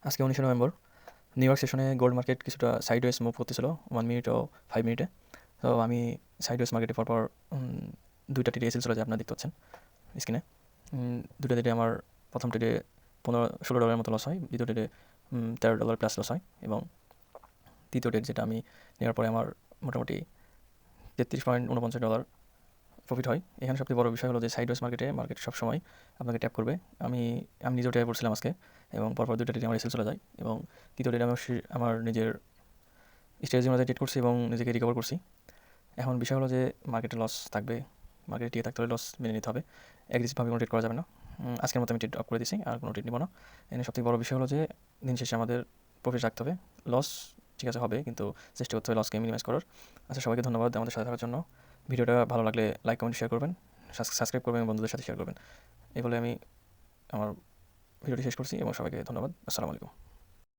আজকে 19 November new York সেশনে gold market কিছুটা সাইডওয়েজ মুভ করতেছিল 1 মিনিট ও 5 মিনিটে। তো আমি সাইডওয়েজ মার্কেটে পরপর দুইটা ট্রেডে এসেল চলে যায়, আপনারা দেখতে পাচ্ছেন স্ক্রিনে। দুটো ট্রেডে আমার প্রথম ট্রেডে $15-16 মতো লস হয়, দ্বিতীয় ট্রেডে $13 প্লাস লস হয়, এবং তৃতীয় ট্রেড যেটা আমি নেওয়ার পরে আমার মোটামুটি $33.49 প্রফিট হয়। এখানে সবথেকে বড় বিষয় হলো যে সাইডওয়েজ মার্কেট সবসময় আপনাকে ট্যাপ করবে। আমি নিজেও ট্যাপ করছিলাম আজকে, এবং পরপর দুটো ট্রেডে আমার এসেল চলে যায়, এবং তৃতীয় ট্রেডে আমি আমার নিজের স্ট্র্যাটেজি অনুযায়ী ট্রেড করছি এবং নিজেকে রিকভার করছি। এখন বিষয় হলো যে মার্কেটে লস থাকবে, মার্কেটে টিকে থাকতে হলে লস মেনে নিতে হবে, অ্যাগ্রেসিভভাবে কোনো ট্রেড করা যাবে না। আজকের মতো আমি ট্রেড অফ করে দিছি, আর কোনো ট্রেড নিব না। এখানে সবথেকে বড় বিষয় হলো যে দিন শেষে আমাদের প্রফিট রাখতে হবে। লস ঠিক আছে হবে, কিন্তু চেষ্টা করতে হবে লসকে মিনিমাইজ করার। আচ্ছা, সবাইকে ধন্যবাদ আমাদের সাথে থাকার জন্য। ভিডিওটা ভালো লাগলে লাইক, কমেন্ট, শেয়ার করবেন, সাবস্ক্রাইব করবেন এবং বন্ধুদের সাথে শেয়ার করবেন। এই বলে আমি আমার ভিডিওটি শেষ করছি, এবং সবাইকে ধন্যবাদ। আসসালামু আলাইকুম।